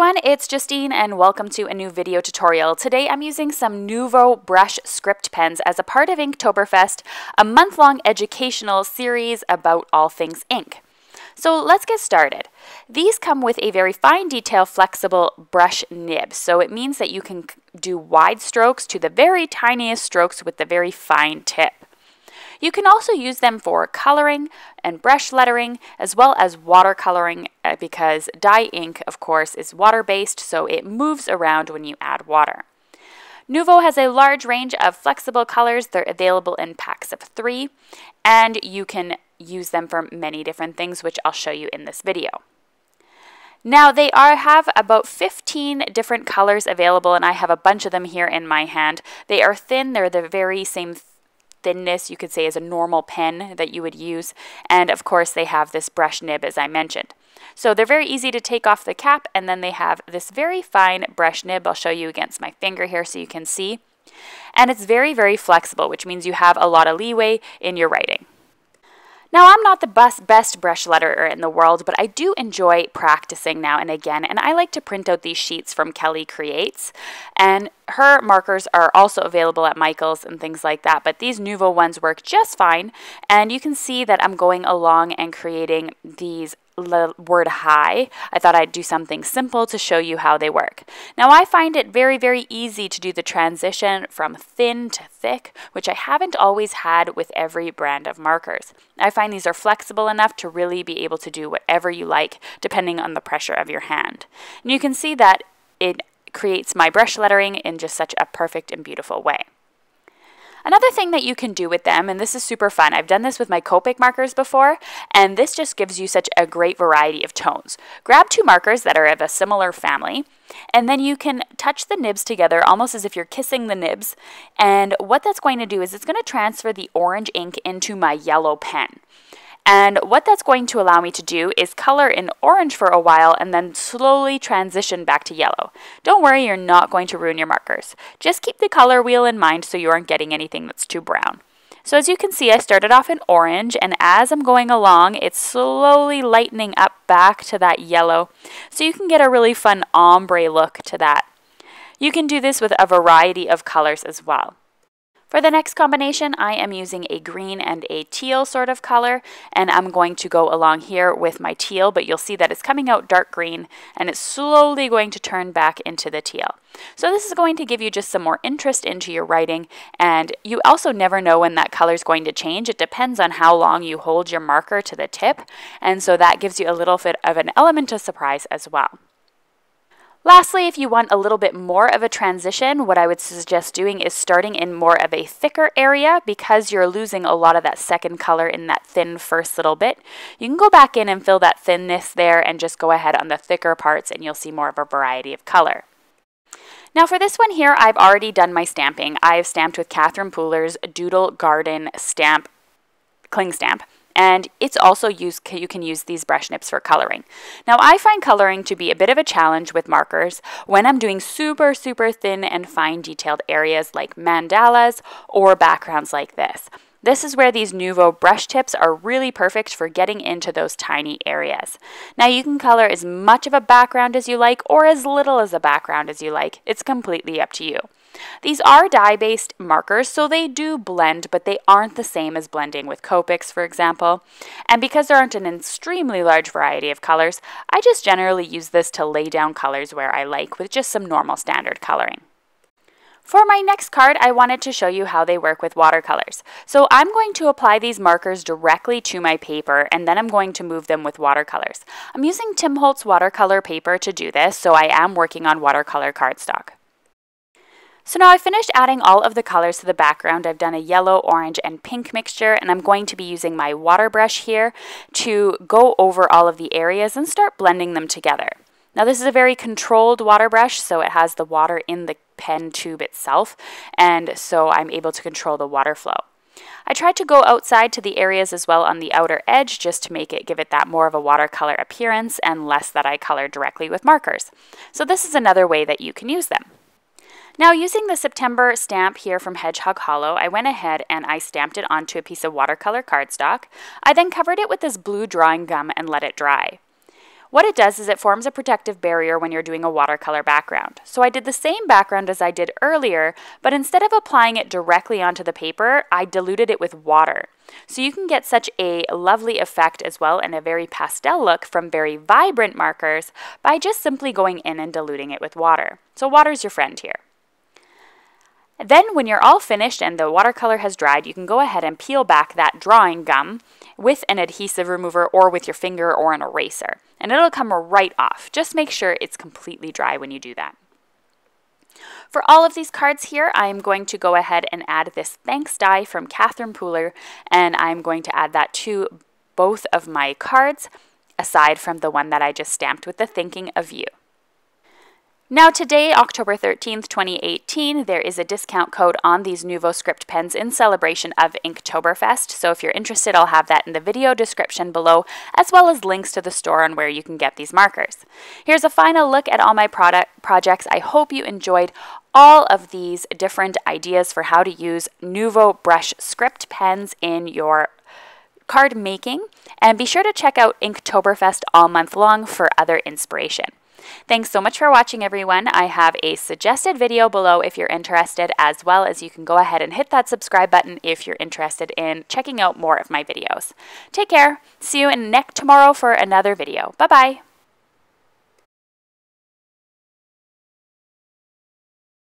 everyone, it's Justine and welcome to a new video tutorial. Today I'm using some Nuvo brush script pens as a part of Intoberfest, a month-long educational series about all things ink. So let's get started. These come with a very fine detail flexible brush nib, so it means that you can do wide strokes to the very tiniest strokes with the very fine tip. You can also use them for coloring and brush lettering as well as watercoloring because dye ink, of course, is water-based, so it moves around when you add water. Nuvo has a large range of flexible colors. They're available in packs of 3, and you can use them for many different things, which I'll show you in this video. Now they have about 15 different colors available, and I have a bunch of them here in my hand. They are thin. They're the very same thinness, you could say, as a normal pen that you would use, and of course they have this brush nib as I mentioned. So they're very easy to take off the cap, and then they have this very fine brush nib. I'll show you against my finger here so you can see. And it's very, very flexible, which means you have a lot of leeway in your writing. Now, I'm not the best brush letterer in the world, but I do enjoy practicing now and again, and I like to print out these sheets from Kelly Creates, and her markers are also available at Michael's and things like that, but these Nuvo ones work just fine, and you can see that I'm going along and creating these word high. I thought I'd do something simple to show you how they work. Now I find it very, very easy to do the transition from thin to thick, which I haven't always had with every brand of markers. I find these are flexible enough to really be able to do whatever you like depending on the pressure of your hand. And you can see that it creates my brush lettering in just such a perfect and beautiful way. Another thing that you can do with them, and this is super fun, I've done this with my Copic markers before, and this just gives you such a great variety of tones. Grab 2 markers that are of a similar family, and then you can touch the nibs together almost as if you're kissing the nibs, and what that's going to do is it's going to transfer the orange ink into my yellow pen. And what that's going to allow me to do is color in orange for a while and then slowly transition back to yellow. Don't worry, you're not going to ruin your markers. Just keep the color wheel in mind so you aren't getting anything that's too brown. So as you can see, I started off in orange, and as I'm going along, it's slowly lightening up back to that yellow, so you can get a really fun ombre look to that. You can do this with a variety of colors as well. For the next combination, I am using a green and a teal sort of color, and I'm going to go along here with my teal, but you'll see that it's coming out dark green, and it's slowly going to turn back into the teal. So this is going to give you just some more interest into your writing, and you also never know when that color is going to change. It depends on how long you hold your marker to the tip, and so that gives you a little bit of an element of surprise as well. Lastly, if you want a little bit more of a transition, what I would suggest doing is starting in more of a thicker area because you're losing a lot of that second color in that thin first little bit. You can go back in and fill that thinness there and just go ahead on the thicker parts and you'll see more of a variety of color. Now for this one here, I've already done my stamping. I've stamped with Catherine Pooler's Doodle Garden stamp, cling stamp. And it's also you can use these brush nips for coloring. Now I find coloring to be a bit of a challenge with markers when I'm doing super, super thin and fine detailed areas like mandalas or backgrounds like this. This is where these Nuvo brush tips are really perfect for getting into those tiny areas. Now you can color as much of a background as you like or as little as a background as you like. It's completely up to you. These are dye-based markers, so they do blend, but they aren't the same as blending with Copics, for example. And because there aren't an extremely large variety of colors, I just generally use this to lay down colors where I like with just some normal standard coloring. For my next card, I wanted to show you how they work with watercolors. So I'm going to apply these markers directly to my paper, and then I'm going to move them with watercolors. I'm using Tim Holtz watercolor paper to do this, so I am working on watercolor cardstock. So now I've finished adding all of the colors to the background. I've done a yellow, orange, and pink mixture, and I'm going to be using my water brush here to go over all of the areas and start blending them together. Now this is a very controlled water brush, so it has the water in the pen tube itself, and so I'm able to control the water flow. I tried to go outside to the areas as well on the outer edge just to give it that more of a watercolor appearance and less that I color directly with markers. So this is another way that you can use them. Now using the September stamp here from Hedgehog Hollow, I went ahead and I stamped it onto a piece of watercolor cardstock. I then covered it with this blue drawing gum and let it dry. What it does is it forms a protective barrier when you're doing a watercolor background. So I did the same background as I did earlier, but instead of applying it directly onto the paper, I diluted it with water. So you can get such a lovely effect as well and a very pastel look from very vibrant markers by just simply going in and diluting it with water. So water's your friend here. Then when you're all finished and the watercolor has dried, you can go ahead and peel back that drawing gum with an adhesive remover or with your finger or an eraser. And it'll come right off. Just make sure it's completely dry when you do that. For all of these cards here, I'm going to go ahead and add this Thanks die from Catherine Pooler, and I'm going to add that to both of my cards, aside from the one that I just stamped with the Thinking of You. Now today, October 13th, 2018, there is a discount code on these Nuvo script pens in celebration of Intoberfest. So if you're interested, I'll have that in the video description below, as well as links to the store on where you can get these markers. Here's a final look at all my projects. I hope you enjoyed all of these different ideas for how to use Nuvo brush script pens in your card making. And be sure to check out Intoberfest all month long for other inspiration. Thanks so much for watching, everyone. I have a suggested video below if you're interested, as well as you can go ahead and hit that subscribe button if you're interested in checking out more of my videos. Take care. See you tomorrow for another video. Bye-bye.